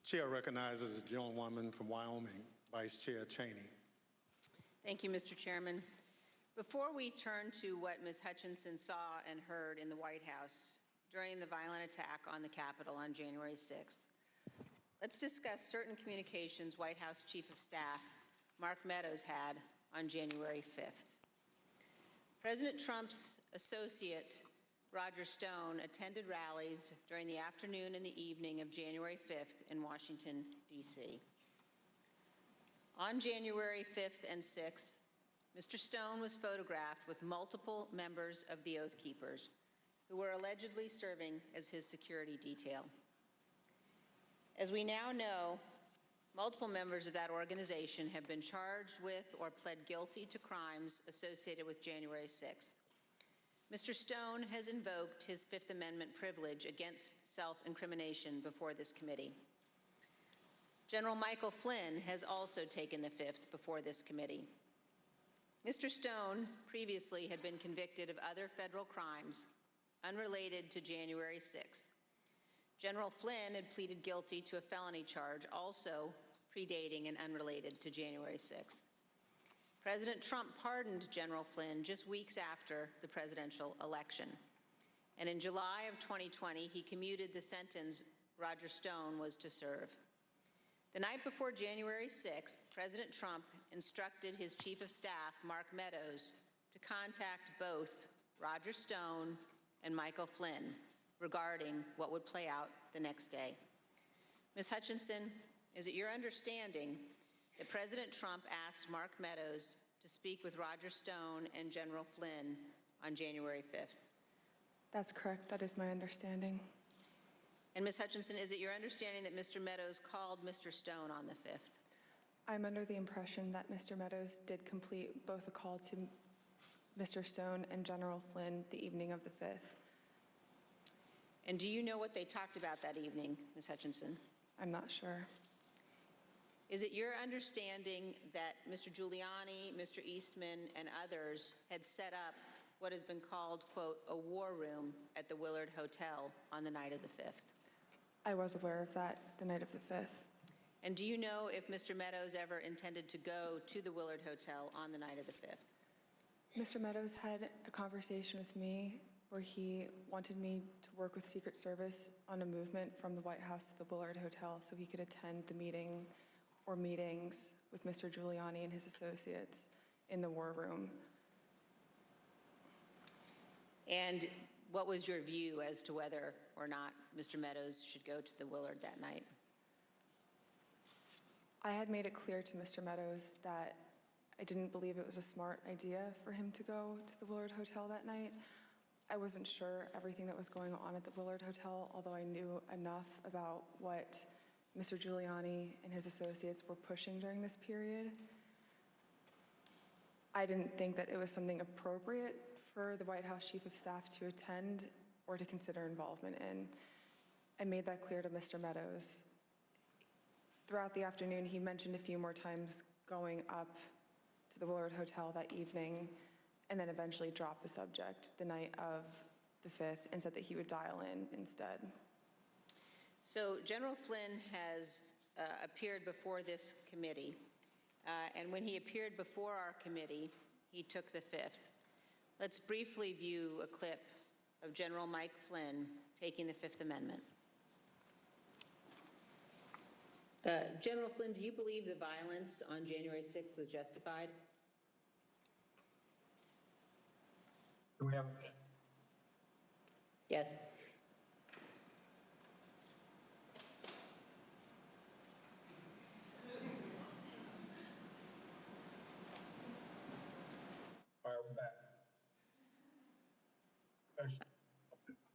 Chair recognizes the gentlewoman from Wyoming, Vice Chair Cheney. Thank you, Mr. Chairman. Before we turn to what Ms. Hutchinson saw and heard in the White House during the violent attack on the Capitol on January 6th, let's discuss certain communications White House Chief of Staff Mark Meadows had on January 5th. President Trump's associate, Roger Stone, attended rallies during the afternoon and the evening of January 5th in Washington, D.C. On January 5th and 6th, Mr. Stone was photographed with multiple members of the Oath Keepers who were allegedly serving as his security detail. As we now know, multiple members of that organization have been charged with or pled guilty to crimes associated with January 6th. Mr. Stone has invoked his Fifth Amendment privilege against self-incrimination before this committee. General Michael Flynn has also taken the fifth before this committee. Mr. Stone previously had been convicted of other federal crimes unrelated to January 6th. General Flynn had pleaded guilty to a felony charge also predating and unrelated to January 6th. President Trump pardoned General Flynn just weeks after the presidential election. And in July of 2020, he commuted the sentence Roger Stone was to serve. The night before January 6th, President Trump instructed his Chief of Staff, Mark Meadows, to contact both Roger Stone and Michael Flynn regarding what would play out the next day. Ms. Hutchinson, is it your understanding that President Trump asked Mark Meadows to speak with Roger Stone and General Flynn on January 5th? That's correct. That is my understanding. And Ms. Hutchinson, is it your understanding that Mr. Meadows called Mr. Stone on the 5th? I'm under the impression that Mr. Meadows did complete both a call to Mr. Stone and General Flynn the evening of the 5th. And do you know what they talked about that evening, Ms. Hutchinson? I'm not sure. Is it your understanding that Mr. Giuliani, Mr. Eastman, and others had set up what has been called, quote, a war room at the Willard Hotel on the night of the 5th? I was aware of that the night of the 5th. And do you know if Mr. Meadows ever intended to go to the Willard Hotel on the night of the 5th? Mr. Meadows had a conversation with me where he wanted me to work with Secret Service on a movement from the White House to the Willard Hotel so he could attend the meeting or meetings with Mr. Giuliani and his associates in the war room. And what was your view as to whether or not Mr. Meadows should go to the Willard that night? I had made it clear to Mr. Meadows that I didn't believe it was a smart idea for him to go to the Willard Hotel that night. I wasn't sure everything that was going on at the Willard Hotel, although I knew enough about what Mr. Giuliani and his associates were pushing during this period. I didn't think that it was something appropriate for the White House Chief of Staff to attend or to consider involvement in. I made that clear to Mr. Meadows. Throughout the afternoon, he mentioned a few more times going up to the Willard Hotel that evening and then eventually dropped the subject the night of the 5th and said that he would dial in instead. So General Flynn has appeared before this committee, and when he appeared before our committee, he took the 5th. Let's briefly view a clip of General Mike Flynn taking the Fifth Amendment. General Flynn, do you believe the violence on January 6th was justified? Do we have? Yes. All right, we're back.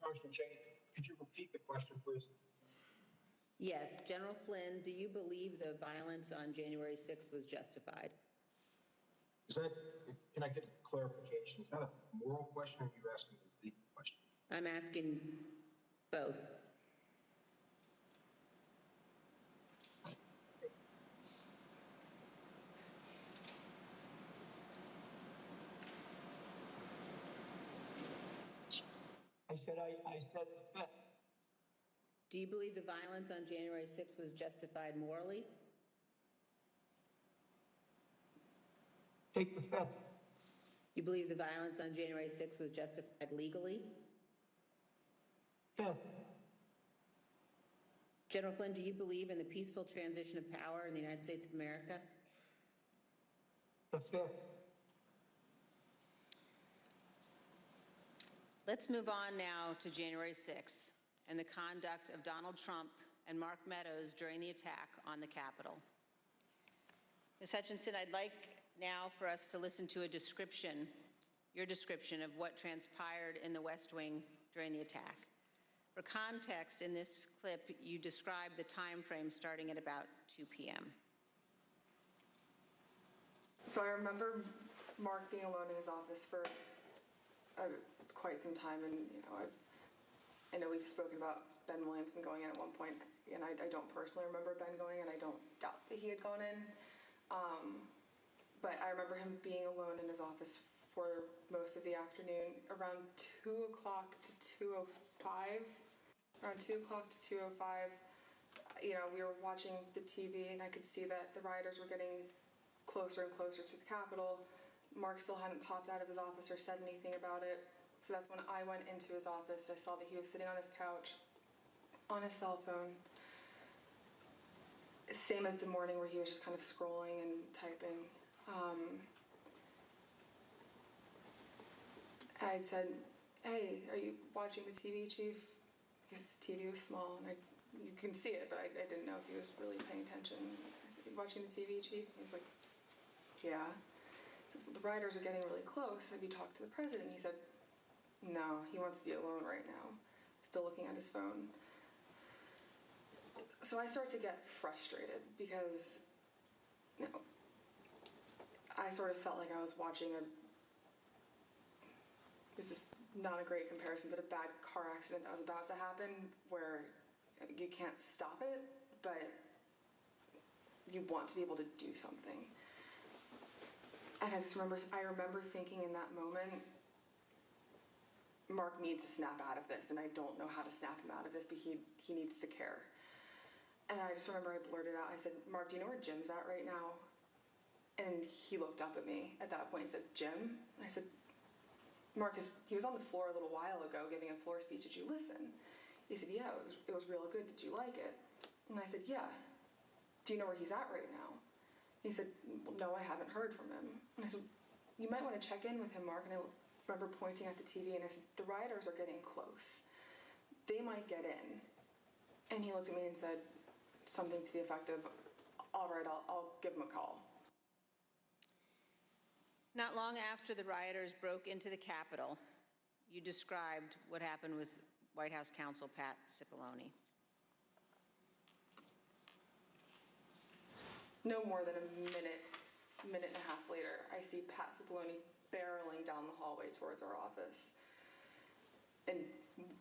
Congressman Cheney, could you repeat the question, please? Yes. General Flynn, do you believe the violence on January 6th was justified? Is that, can I get a clarification? Is that a moral question or are you asking a legal question? I'm asking both. I said the fifth. Do you believe the violence on January 6th was justified morally? Take the fifth. You believe the violence on January 6th was justified legally? Fifth. General Flynn, do you believe in the peaceful transition of power in the United States of America? The fifth. Let's move on now to January 6th and the conduct of Donald Trump and Mark Meadows during the attack on the Capitol. Ms. Hutchinson, I'd like now for us to listen to a description, your description of what transpired in the West Wing during the attack. For context, in this clip, you describe the time frame starting at about 2 p.m. So I remember Mark being alone in his office for quite some time, and I know we've spoken about Ben Williamson going in at one point, and I don't personally remember Ben going in. I don't doubt that he had gone in, but I remember him being alone in his office for most of the afternoon, around 2 o'clock to 2:05. Around 2 o'clock to 2:05, we were watching the TV, and I could see that the rioters were getting closer and closer to the Capitol. Mark still hadn't popped out of his office or said anything about it. So that's when I went into his office. I saw that he was sitting on his couch, on his cell phone. Same as the morning where he was just kind of scrolling and typing. I said, "Hey, are you watching the TV, Chief?" Because his TV was small, and you can see it, but I didn't know if he was really paying attention. I said, "You watching the TV, Chief?" He was like, "Yeah." So the rioters are getting really close. Have you talked to the president? He said, "No, he wants to be alone right now." Still looking at his phone. So I started to get frustrated because, I sort of felt like I was watching this is not a great comparison, but a bad car accident that was about to happen where you can't stop it, but you want to be able to do something. And I remember thinking in that moment, Mark needs to snap out of this, and I don't know how to snap him out of this, but he needs to care. And I just remember I blurted out, I said, "Mark, do you know where Jim's at right now?" And he looked up at me at that point and said, "Jim?" And I said, "Mark, he was on the floor a little while ago giving a floor speech. Did you listen?" He said, "Yeah, it was real good. Did you like it?" And I said, "Yeah. Do you know where he's at right now?" He said, "Well, no, I haven't heard from him." And I said, "You might want to check in with him, Mark." And I remember pointing at the TV, and I said, "The rioters are getting close. They might get in." And he looked at me and said something to the effect of, "All right, I'll give him a call." Not long after the rioters broke into the Capitol, you described what happened with White House counsel Pat Cipollone. No more than a minute and a half later, I see Pat Cipollone barreling down the hallway towards our office and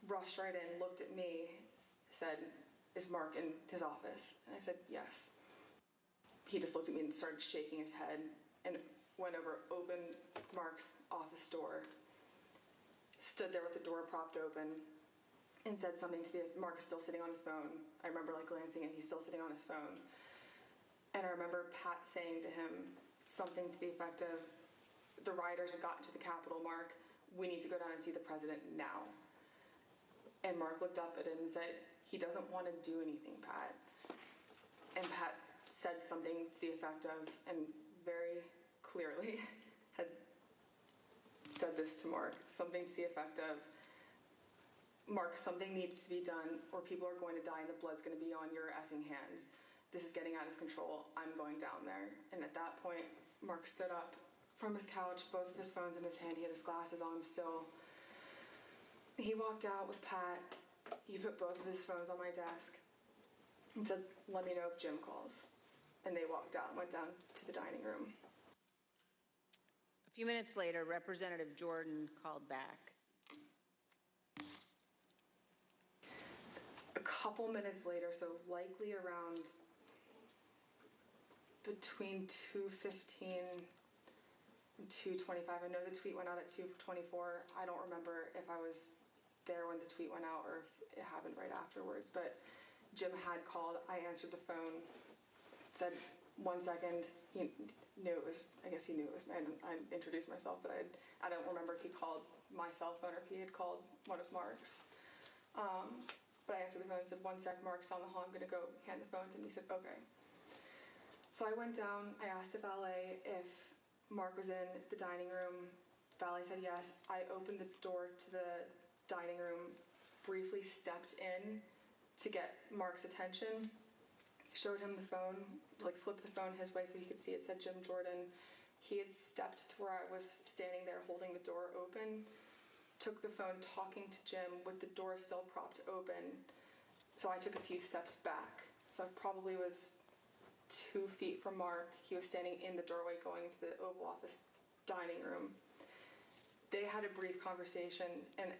rushed right in, looked at me, said, "Is Mark in his office?" And I said, "Yes." He just looked at me and started shaking his head and went over, opened Mark's office door, stood there with the door propped open, and said something to Mark is still sitting on his phone. I remember glancing and he's still sitting on his phone. And I remember Pat saying to him something to the effect of, "The rioters have gotten to the Capitol, Mark. We need to go down and see the president now." And Mark looked up at him and said, "He doesn't want to do anything, Pat." And Pat said something to the effect of, and very clearly had said this to Mark, something to the effect of, "Mark, something needs to be done or people are going to die and the blood's going to be on your effing hands. This is getting out of control. I'm going down there." And at that point, Mark stood up from his couch, both of his phones in his hand. He had his glasses on still. He walked out with Pat. He put both of his phones on my desk and said, "Let me know if Jim calls." And they walked out and went down to the dining room. A few minutes later, Representative Jordan called back. A couple minutes later, so likely around between 2:15 and 2:25. I know the tweet went out at 2:24. I don't remember if I was there when the tweet went out or if it happened right afterwards, but Jim had called. I answered the phone, said 1 second. He knew it was, I guess he knew it was me. I introduced myself, but I don't remember if he called my cell phone or if he had called one of Mark's. But I answered the phone and said, 1 sec, Mark's on the hall, I'm going to go hand the phone to him. He said, okay. So I went down, I asked the valet if Mark was in the dining room. Valet said yes. I opened the door to the dining room, briefly stepped in to get Mark's attention, showed him the phone, like flipped the phone his way so he could see it said Jim Jordan. He had stepped to where I was standing there holding the door open, took the phone talking to Jim with the door still propped open. So I took a few steps back. So I probably was 2 feet from Mark. He was standing in the doorway going into the Oval Office dining room. They had a brief conversation, and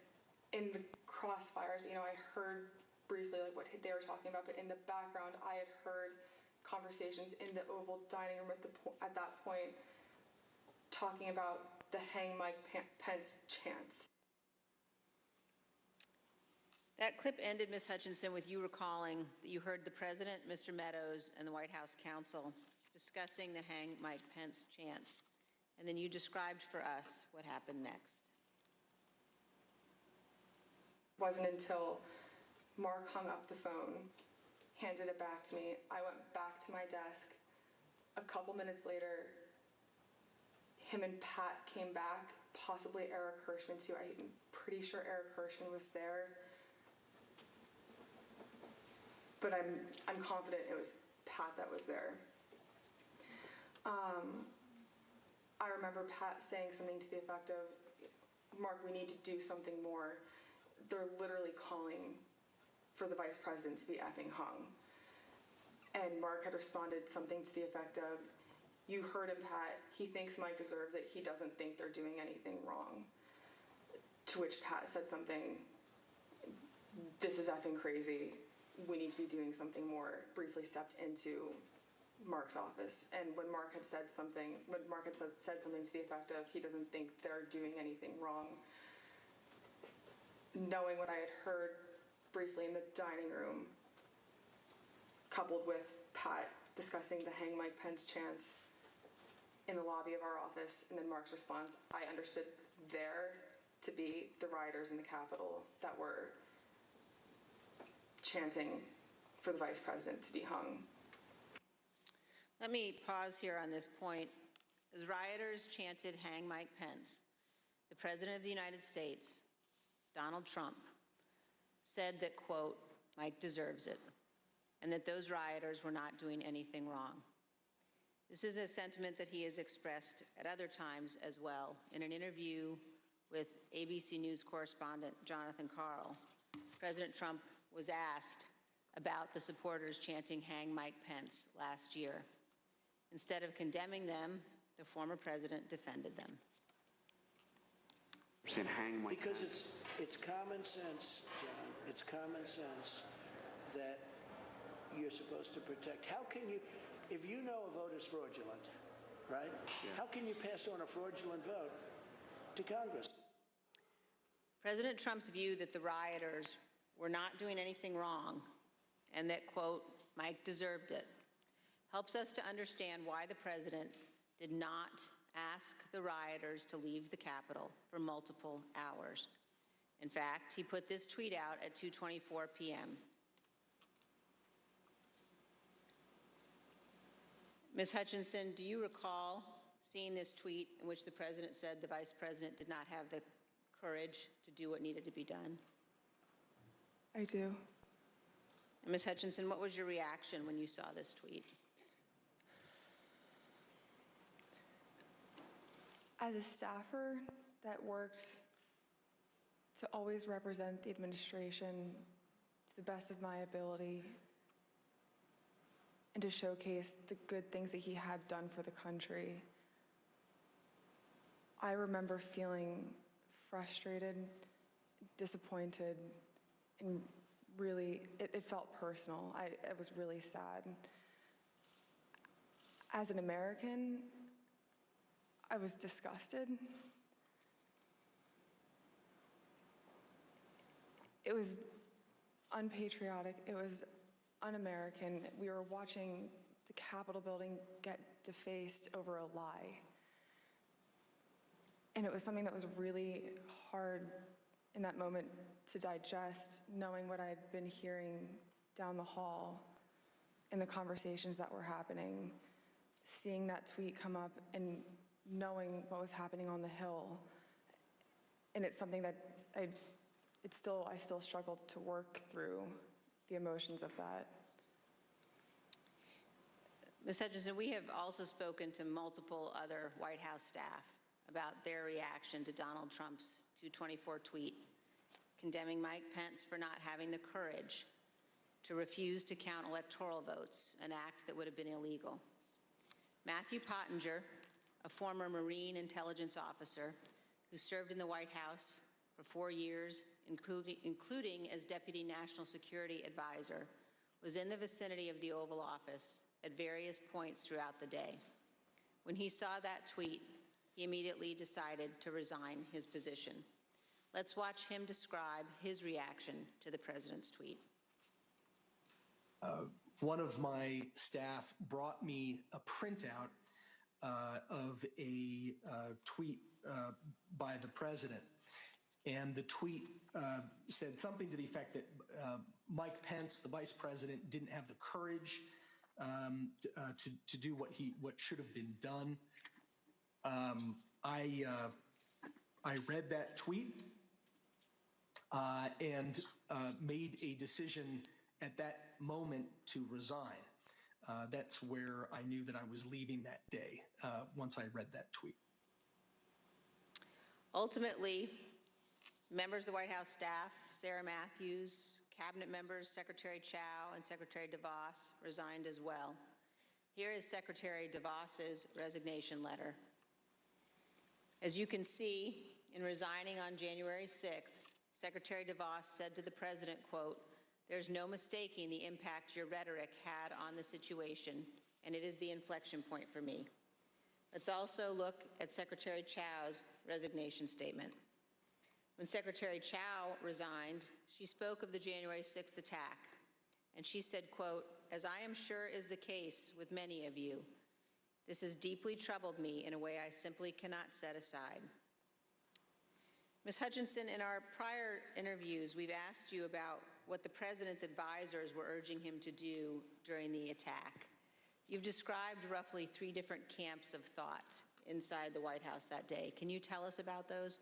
in the crossfires, I heard briefly like what they were talking about, but in the background, I had heard conversations in the Oval dining room at that point talking about the Hang Mike Pence chants. That clip ended, Ms. Hutchinson, with you recalling that you heard the President, Mr. Meadows, and the White House counsel discussing the Hang Mike Pence chants. And then you described for us what happened next. It wasn't until Mark hung up the phone, handed it back to me. I went back to my desk. A couple minutes later, him and Pat came back, possibly Eric Hirschman too. I'm pretty sure Eric Hirschman was there. But I'm confident it was Pat that was there. I remember Pat saying something to the effect of, Mark, we need to do something more. They're literally calling for the vice president to be effing hung. And Mark had responded something to the effect of, you heard him, Pat. He thinks Mike deserves it. He doesn't think they're doing anything wrong. To which Pat said something, this is effing crazy. We need to be doing something more. Briefly stepped into Mark's office, and when Mark had said something to the effect of he doesn't think they're doing anything wrong, knowing what I had heard briefly in the dining room, coupled with Pat discussing the Hang Mike Pence chants in the lobby of our office, and then Mark's response, I understood there to be the rioters in the Capitol that were chanting for the vice president to be hung. Let me pause here on this point. As rioters chanted Hang Mike Pence, the President of the United States, Donald Trump, said that, quote, Mike deserves it, and that those rioters were not doing anything wrong. This is a sentiment that he has expressed at other times as well. In an interview with ABC News correspondent Jonathan Karl, President Trump was asked about the supporters chanting Hang Mike Pence last year. Instead of condemning them, the former president defended them. Because it's common sense, John. It's common sense that you're supposed to protect. How can you, if you know a vote is fraudulent, right? Yeah. How can you pass on a fraudulent vote to Congress? President Trump's view that the rioters were not doing anything wrong and that, quote, Mike deserved it, helps us to understand why the president did not ask the rioters to leave the Capitol for multiple hours. In fact, he put this tweet out at 2:24 p.m. Ms. Hutchinson, do you recall seeing this tweet in which the president said the vice president did not have the courage to do what needed to be done? I do. And Ms. Hutchinson, what was your reaction when you saw this tweet? As a staffer that worked to always represent the administration to the best of my ability and to showcase the good things that he had done for the country, I remember feeling frustrated, disappointed, and really, it felt personal. It was really sad. As an American, I was disgusted. it was unpatriotic, it was un-American. We were watching the Capitol building get defaced over a lie. And it was something that was really hard in that moment to digest, knowing what I had been hearing down the hall in the conversations that were happening, seeing that tweet come up and knowing what was happening on the Hill. And it's something that I still struggle to work through the emotions of that. Ms. Hutchinson, we have also spoken to multiple other White House staff about their reaction to Donald Trump's 224 tweet, condemning Mike Pence for not having the courage to refuse to count electoral votes, an act that would have been illegal. Matthew Pottinger, a former Marine intelligence officer who served in the White House for 4 years, including as Deputy National Security Advisor, was in the vicinity of the Oval Office at various points throughout the day. When he saw that tweet, he immediately decided to resign his position. Let's watch him describe his reaction to the president's tweet. One of my staff brought me a printout of a tweet by the president. And the tweet said something to the effect that Mike Pence, the vice president, didn't have the courage to do what should have been done. I read that tweet and made a decision at that moment to resign. That's where I knew that I was leaving that day, once I read that tweet. Ultimately, members of the White House staff, Sarah Matthews, cabinet members Secretary Chao and Secretary DeVos resigned as well. Here is Secretary DeVos's resignation letter. As you can see, in resigning on January 6th, Secretary DeVos said to the president, quote, "There's no mistaking the impact your rhetoric had on the situation, and it is the inflection point for me." Let's also look at Secretary Chao's resignation statement. When Secretary Chao resigned, she spoke of the January 6th attack, and she said, quote, "As I am sure is the case with many of you, this has deeply troubled me in a way I simply cannot set aside." Ms. Hutchinson, in our prior interviews, we've asked you about what the president's advisors were urging him to do during the attack. You've described roughly 3 different camps of thought inside the White House that day. Can you tell us about those?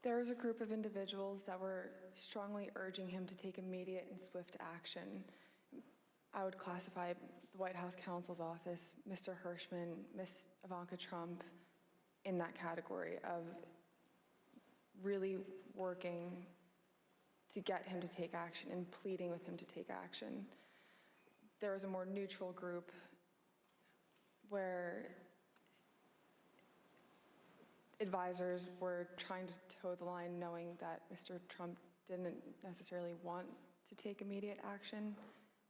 There was a group of individuals that were strongly urging him to take immediate and swift action. I would classify the White House counsel's office, Mr. Hirschman, Ms. Ivanka Trump, in that category of really working to get him to take action and pleading with him to take action. There was a more neutral group where advisors were trying to toe the line, knowing that Mr. Trump didn't necessarily want to take immediate action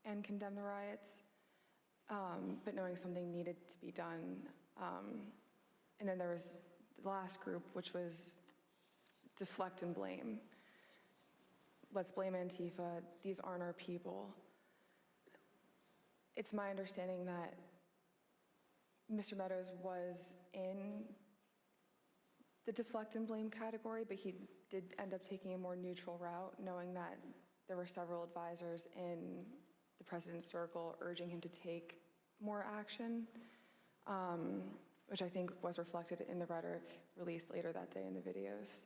and condemn the riots, but knowing something needed to be done. And then there was the last group, which was deflect and blame. Let's blame Antifa. These aren't our people. It's my understanding that Mr. Meadows was in the deflect and blame category, but he did end up taking a more neutral route, knowing that there were several advisors in the president's circle urging him to take more action, which I think was reflected in the rhetoric released later that day in the videos.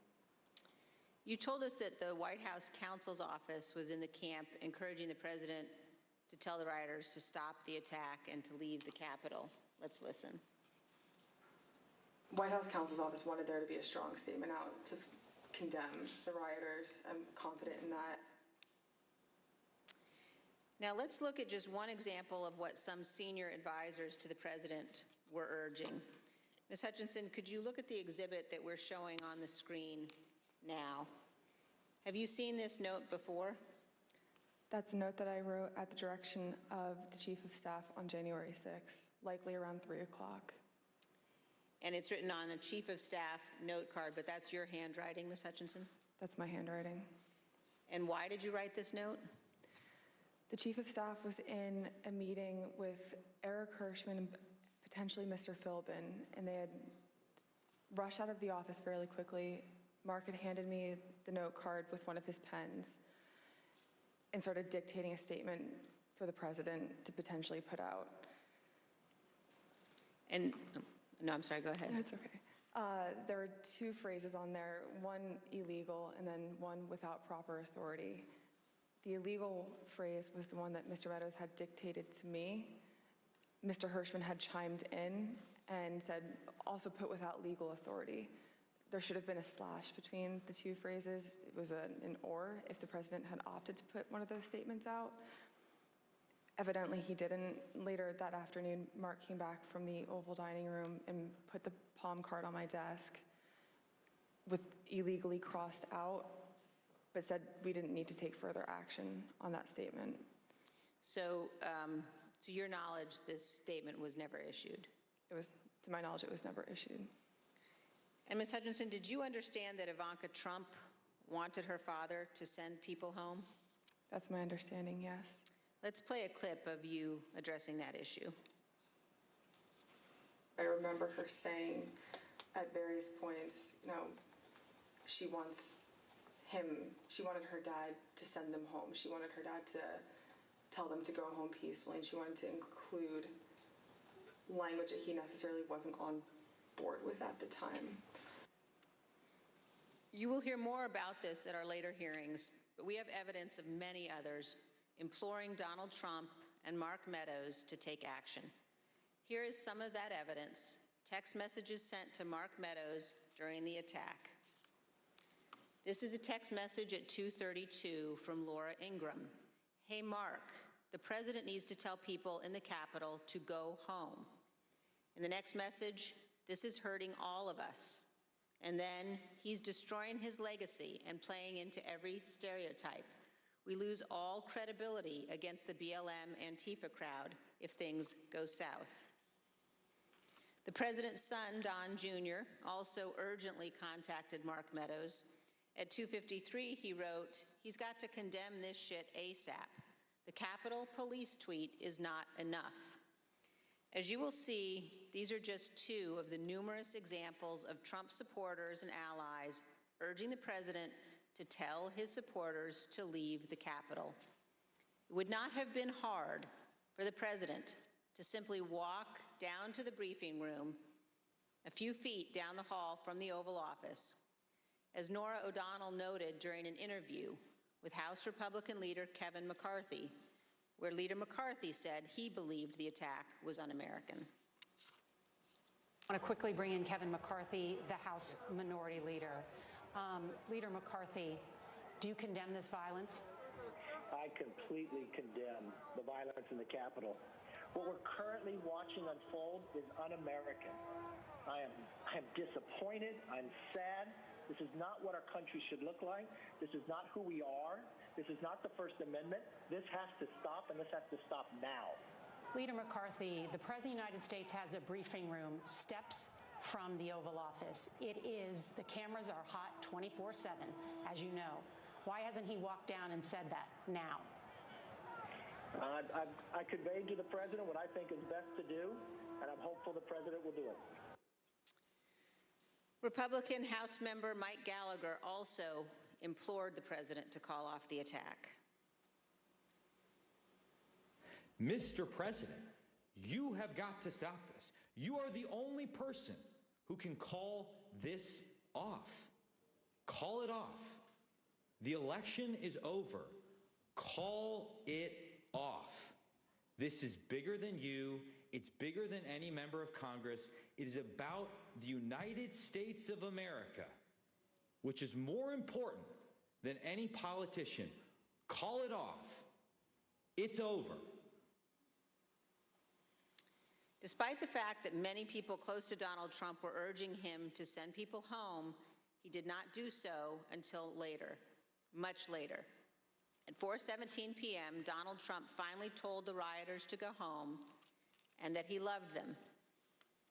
You told us that the White House counsel's office was in the camp encouraging the president to tell the rioters to stop the attack and to leave the Capitol. Let's listen. White House counsel's office wanted there to be a strong statement out to condemn the rioters. I'm confident in that. Now let's look at just one example of what some senior advisors to the president were urging. Ms. Hutchinson, could you look at the exhibit that we're showing on the screen now? Have you seen this note before? That's a note that I wrote at the direction of the Chief of Staff on January 6th, likely around 3 o'clock. And it's written on a Chief of Staff note card, but that's your handwriting, Ms. Hutchinson? That's my handwriting. And why did you write this note? The Chief of Staff was in a meeting with Eric Hirschman and potentially Mr. Philbin, and they had rushed out of the office fairly quickly. Mark had handed me the note card with one of his pens and started dictating a statement for the president to potentially put out. And, no, I'm sorry, go ahead. That's okay. There were two phrases on there, one illegal and then one without proper authority. The illegal phrase was the one that Mr. Meadows had dictated to me. Mr. Hirschman had chimed in and said, also put without legal authority. There should have been a slash between the two phrases. It was an or if the president had opted to put one of those statements out. Evidently, he didn't. Later that afternoon, Mark came back from the Oval Dining Room and put the palm card on my desk with illegally crossed out, but said we didn't need to take further action on that statement. So, to your knowledge, this statement was never issued? It was, to my knowledge, it was never issued. And Ms. Hutchinson, did you understand that Ivanka Trump wanted her father to send people home? That's my understanding, yes. Let's play a clip of you addressing that issue. I remember her saying at various points, you know, she wanted her dad to send them home. She wanted her dad to tell them to go home peacefully, and she wanted to include language that he necessarily wasn't on board with at the time. You will hear more about this at our later hearings, but we have evidence of many others imploring Donald Trump and Mark Meadows to take action. Here is some of that evidence, text messages sent to Mark Meadows during the attack. This is a text message at 2:32 from Laura Ingram. Hey Mark, the president needs to tell people in the Capitol to go home. In the next message, this is hurting all of us. And then he's destroying his legacy and playing into every stereotype. We lose all credibility against the BLM Antifa crowd if things go south. The president's son, Don Jr., also urgently contacted Mark Meadows. At 2:53, he wrote, he's got to condemn this shit ASAP. The Capitol Police tweet is not enough. As you will see, these are just two of the numerous examples of Trump supporters and allies urging the president to tell his supporters to leave the Capitol. It would not have been hard for the president to simply walk down to the briefing room a few feet down the hall from the Oval Office. As Nora O'Donnell noted during an interview with House Republican leader Kevin McCarthy, where Leader McCarthy said he believed the attack was un-American. I want to quickly bring in Kevin McCarthy, the House Minority Leader. Leader McCarthy, do you condemn this violence? I completely condemn the violence in the Capitol. What we're currently watching unfold is un-American. I am disappointed. I'm sad. This is not what our country should look like. This is not who we are. This is not the First Amendment. This has to stop, and this has to stop now. Leader McCarthy, the President of the United States has a briefing room steps from the Oval Office. It is, the cameras are hot 24/7, as you know. Why hasn't he walked down and said that now? I conveyed to the president what I think is best to do, and I'm hopeful the president will do it. Republican House member Mike Gallagher also implored the president to call off the attack. Mr. President, you have got to stop this. You are the only person who can call this off. Call it off. The election is over. Call it off. This is bigger than you. It's bigger than any member of Congress. It is about the United States of America, which is more important than any politician. Call it off. It's over. Despite the fact that many people close to Donald Trump were urging him to send people home, he did not do so until later, much later. At 4:17 p.m., Donald Trump finally told the rioters to go home and that he loved them.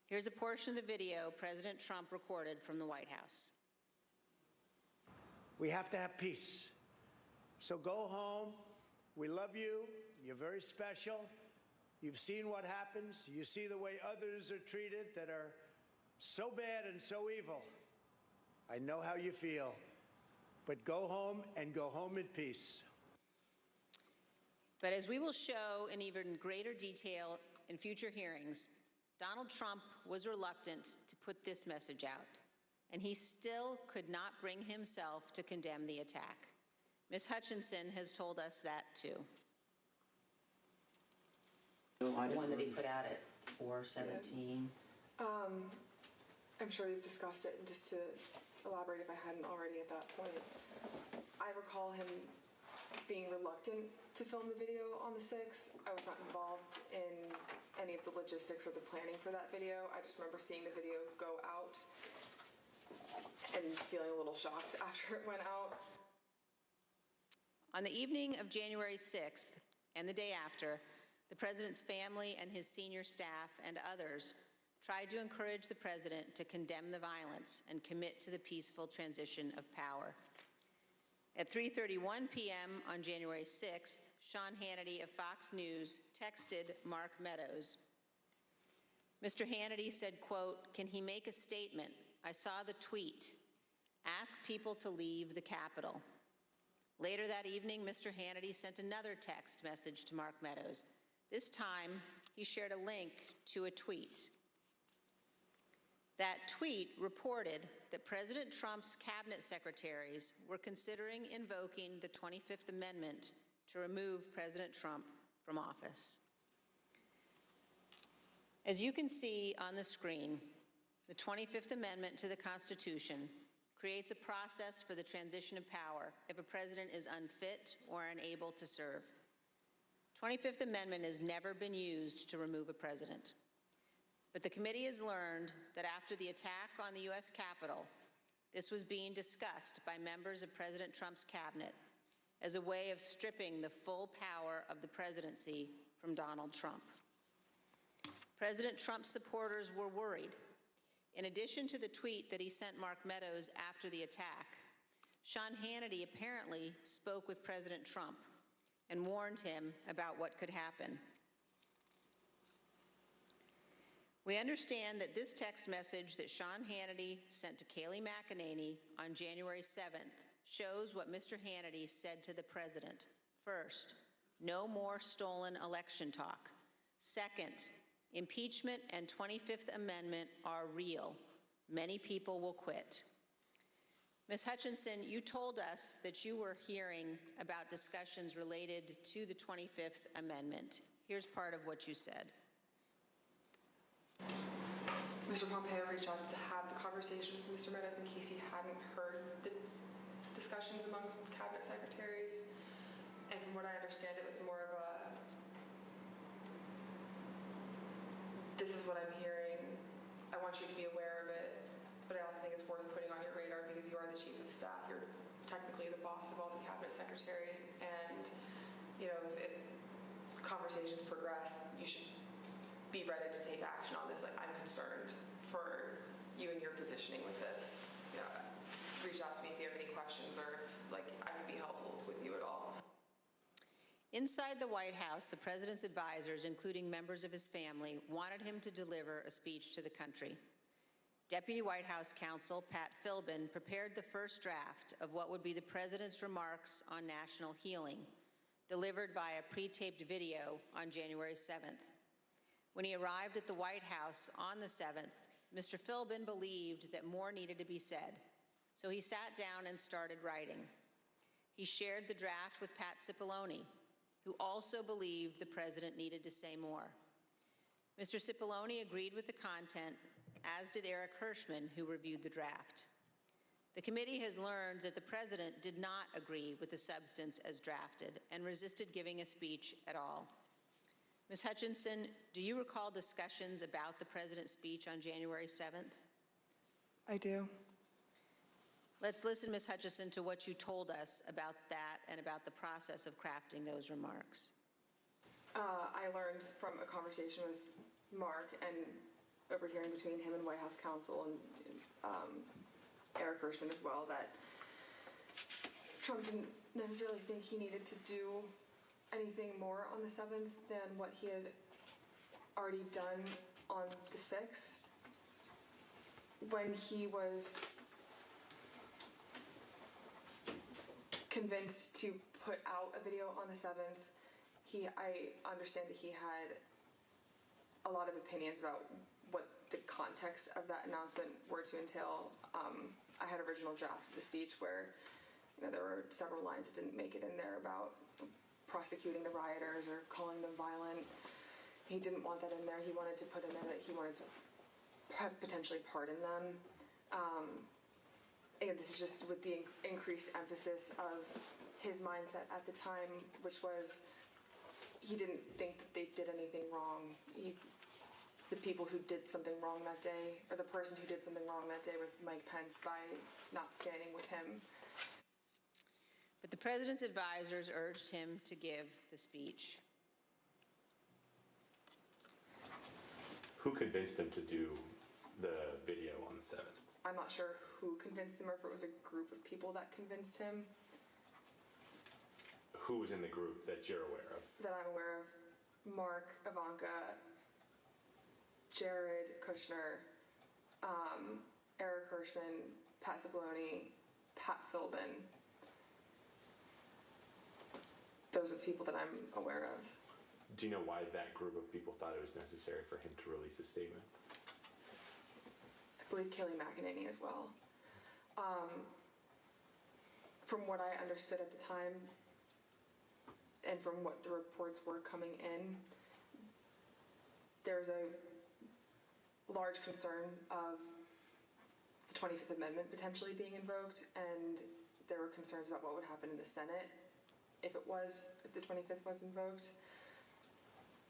Here's a portion of the video President Trump recorded from the White House. We have to have peace. So go home. We love you. You're very special. You've seen what happens. You see the way others are treated that are so bad and so evil. I know how you feel. But go home and go home in peace. But as we will show in even greater detail in future hearings, Donald Trump was reluctant to put this message out, and he still could not bring himself to condemn the attack. Ms. Hutchinson has told us that too. The one that he put out at 4:17. I'm sure you've discussed it, and just to elaborate if I hadn't already at that point, I recall him being reluctant to film the video on the 6th. I was not involved in any of the logistics or the planning for that video. I just remember seeing the video go out and feeling a little shocked after it went out. On the evening of January 6th and the day after, the president's family and his senior staff and others tried to encourage the president to condemn the violence and commit to the peaceful transition of power. At 3:31 p.m. on January 6th, Sean Hannity of Fox News texted Mark Meadows. Mr. Hannity said, quote, "Can he make a statement? I saw the tweet. Ask people to leave the Capitol." Later that evening, Mr. Hannity sent another text message to Mark Meadows. This time, he shared a link to a tweet. That tweet reported that President Trump's cabinet secretaries were considering invoking the 25th Amendment to remove President Trump from office. As you can see on the screen, the 25th Amendment to the Constitution creates a process for the transition of power if a president is unfit or unable to serve. 25th Amendment has never been used to remove a president. But the committee has learned that after the attack on the U.S. Capitol, this was being discussed by members of President Trump's cabinet as a way of stripping the full power of the presidency from Donald Trump. President Trump's supporters were worried. In addition to the tweet that he sent Mark Meadows after the attack, Sean Hannity apparently spoke with President Trump and warned him about what could happen. We understand that this text message that Sean Hannity sent to Kayleigh McEnany on January 7th shows what Mr. Hannity said to the president. First, no more stolen election talk. Second, impeachment and 25th Amendment are real. Many people will quit. Ms. Hutchinson, you told us that you were hearing about discussions related to the 25th Amendment. Here's part of what you said. Mr. Pompeo reached out to have the conversation with Mr. Meadows in case he hadn't heard the discussions amongst cabinet secretaries. And from what I understand, it was more of a, this is what I'm hearing, I want you to be aware of it, but I also think it's worth putting on your radar because you are the chief of staff. You're technically the boss of all the cabinet secretaries, and you know, if conversations progress, you should be ready to take action on this. Like, I'm concerned for you and your positioning with this. You know, reach out to me if you have any questions or like I can be helpful with you at all. Inside the White House, the president's advisors, including members of his family, wanted him to deliver a speech to the country. Deputy White House counsel Pat Philbin prepared the first draft of what would be the president's remarks on national healing, delivered via pre-taped video on January 7th. When he arrived at the White House on the 7th, Mr. Philbin believed that more needed to be said, so he sat down and started writing. He shared the draft with Pat Cipollone, who also believed the president needed to say more. Mr. Cipollone agreed with the content, as did Eric Hirschman, who reviewed the draft. The committee has learned that the president did not agree with the substance as drafted and resisted giving a speech at all. Ms. Hutchinson, do you recall discussions about the president's speech on January 7th? I do. Let's listen, Ms. Hutchinson, to what you told us about that and about the process of crafting those remarks. I learned from a conversation with Mark and overhearing between him and White House counsel and Eric Hirschman as well that Trump didn't necessarily think he needed to do anything more on the 7th than what he had already done on the 6th. When he was convinced to put out a video on the 7th, I understand that he had a lot of opinions about what the context of that announcement were to entail. I had original drafts of the speech where there were several lines that didn't make it in there about prosecuting the rioters or calling them violent. He didn't want that in there. He wanted to put in there that he wanted to potentially pardon them. And this is just with the increased emphasis of his mindset at the time, which was he didn't think that they did anything wrong. The people who did something wrong that day, or the person who did something wrong that day, was Mike Pence by not standing with him. But the president's advisors urged him to give the speech. Who convinced him to do the video on the 7th? I'm not sure who convinced him or if it was a group of people that convinced him. Who was in the group that you're aware of? That I'm aware of. Mark, Ivanka, Jared Kushner, Eric Hirschman, Pat Cipollone, Pat Philbin. Those are people that I'm aware of. Do you know why that group of people thought it was necessary for him to release a statement? I believe Kayleigh McEnany as well. From what I understood at the time, and from what the reports were coming in, there's a large concern of the 25th Amendment potentially being invoked, and there were concerns about what would happen in the Senate if the 25th was invoked.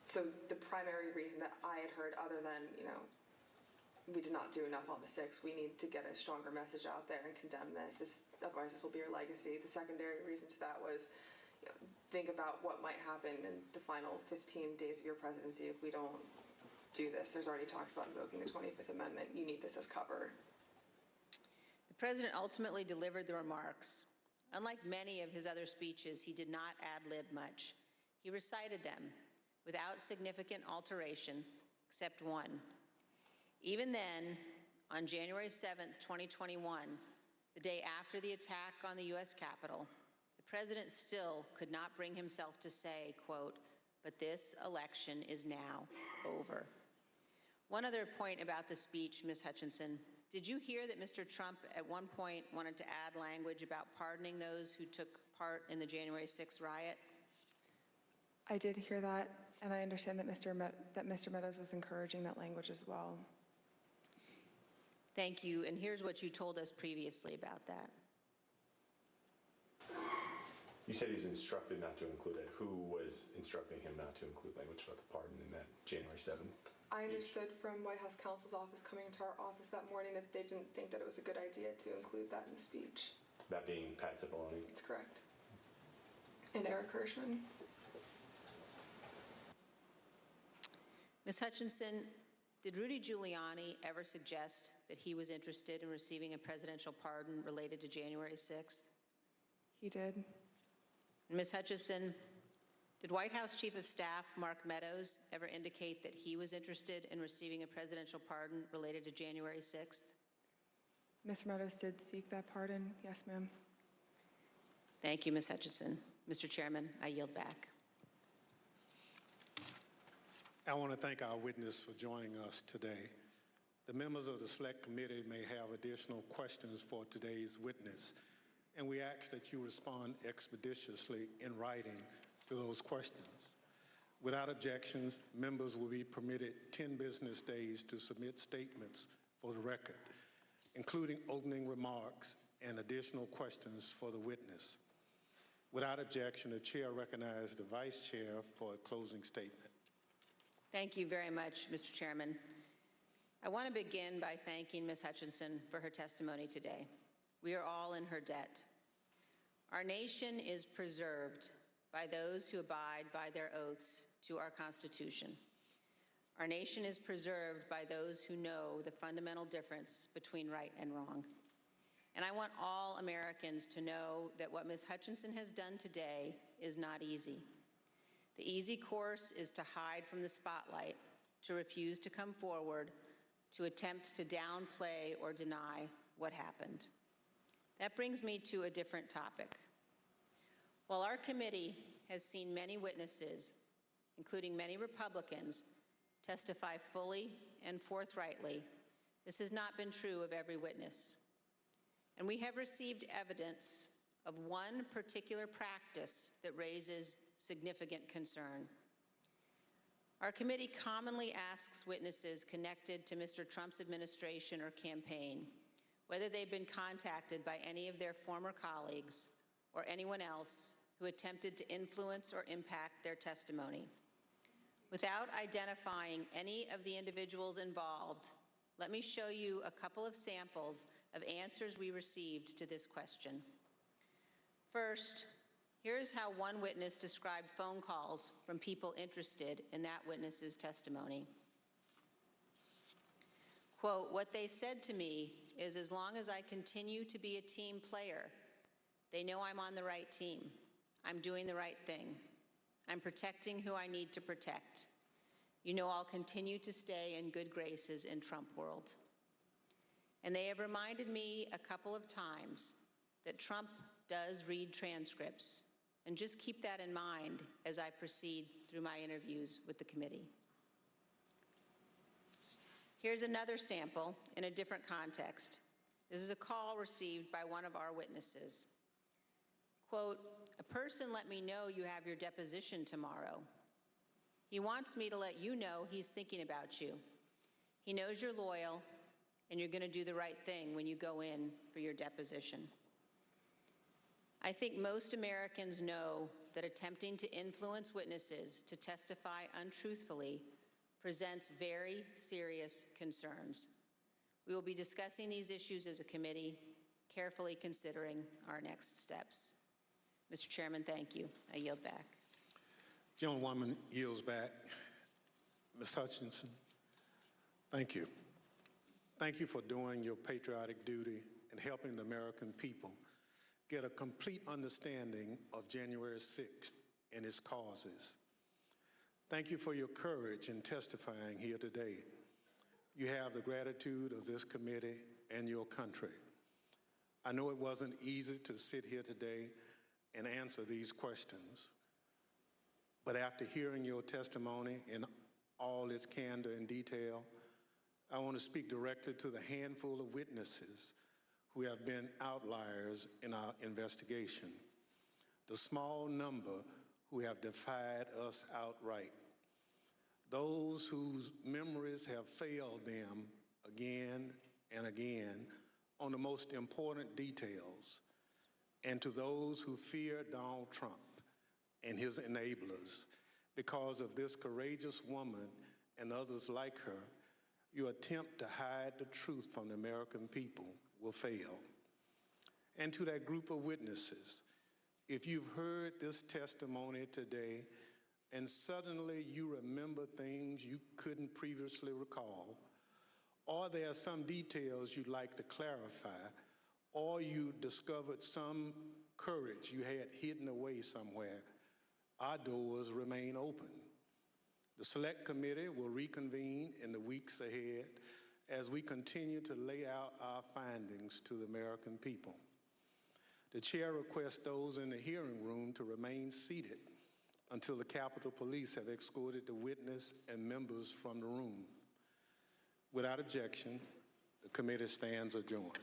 So the primary reason that I had heard, other than, we did not do enough on the 6th, we need to get a stronger message out there and condemn this, otherwise this will be your legacy. The secondary reason to that was, think about what might happen in the final 15 days of your presidency if we don't do this. There's already talks about invoking the 25th Amendment. You need this as cover. The president ultimately delivered the remarks. Unlike many of his other speeches, he did not ad-lib much. He recited them without significant alteration, except one. Even then, on January 7th, 2021, the day after the attack on the U.S. Capitol, the president still could not bring himself to say, quote, "But this election is now over." One other point about the speech, Ms. Hutchinson. Did you hear that Mr. Trump at one point wanted to add language about pardoning those who took part in the January 6th riot? I did hear that, and I understand that Mr. Meadows was encouraging that language as well. Thank you, and here's what you told us previously about that. You said he was instructed not to include it. Who was instructing him not to include language about the pardon in that January 7th? I understood from White House counsel's office coming into our office that morning that they didn't think that it was a good idea to include that in the speech. That being Pat Cipollone? That's correct. And Eric Hirschman. Ms. Hutchinson, did Rudy Giuliani ever suggest that he was interested in receiving a presidential pardon related to January 6th? He did. Ms. Hutchinson, did White House Chief of Staff Mark Meadows ever indicate that he was interested in receiving a presidential pardon related to January 6th? Mr. Meadows did seek that pardon. Yes, ma'am. Thank you, Ms. Hutchinson. Mr. Chairman, I yield back. I want to thank our witness for joining us today. The members of the Select Committee may have additional questions for today's witness, and we ask that you respond expeditiously in writing to those questions. Without objections, members will be permitted 10 business days to submit statements for the record, including opening remarks and additional questions for the witness. Without objection, the chair recognizes the vice chair for a closing statement. Thank you very much, Mr. Chairman. I want to begin by thanking Ms. Hutchinson for her testimony today. We are all in her debt. Our nation is preserved by those who abide by their oaths to our Constitution. Our nation is preserved by those who know the fundamental difference between right and wrong. And I want all Americans to know that what Ms. Hutchinson has done today is not easy. The easy course is to hide from the spotlight, to refuse to come forward, to attempt to downplay or deny what happened. That brings me to a different topic. While our committee has seen many witnesses, including many Republicans, testify fully and forthrightly, this has not been true of every witness. And we have received evidence of one particular practice that raises significant concern. Our committee commonly asks witnesses connected to Mr. Trump's administration or campaign whether they've been contacted by any of their former colleagues or anyone else who attempted to influence or impact their testimony. Without identifying any of the individuals involved, let me show you a couple of samples of answers we received to this question. First, here's how one witness described phone calls from people interested in that witness's testimony. Quote, "What they said to me is as long as I continue to be a team player, they know I'm on the right team. I'm doing the right thing. I'm protecting who I need to protect. You know I'll continue to stay in good graces in Trump world. And they have reminded me a couple of times that Trump does read transcripts, and just keep that in mind as I proceed through my interviews with the committee." Here's another sample in a different context. This is a call received by one of our witnesses. Quote, "A person let me know you have your deposition tomorrow. He wants me to let you know he's thinking about you. He knows you're loyal and you're going to do the right thing when you go in for your deposition." I think most Americans know that attempting to influence witnesses to testify untruthfully presents very serious concerns. We will be discussing these issues as a committee, carefully considering our next steps. Mr. Chairman, thank you. I yield back. Gentlewoman yields back. Ms. Hutchinson, thank you. Thank you for doing your patriotic duty and helping the American people get a complete understanding of January 6th and its causes. Thank you for your courage in testifying here today. You have the gratitude of this committee and your country. I know it wasn't easy to sit here today and answer these questions, but after hearing your testimony in all its candor and detail, I want to speak directly to the handful of witnesses who have been outliers in our investigation, the small number who have defied us outright, those whose memories have failed them again and again on the most important details, and to those who fear Donald Trump and his enablers. Because of this courageous woman and others like her, your attempt to hide the truth from the American people will fail. And to that group of witnesses, if you've heard this testimony today and suddenly you remember things you couldn't previously recall, or there are some details you'd like to clarify, or you discovered some courage you had hidden away somewhere, our doors remain open. The Select Committee will reconvene in the weeks ahead as we continue to lay out our findings to the American people. The chair requests those in the hearing room to remain seated until the Capitol Police have escorted the witness and members from the room. Without objection, the committee stands adjourned.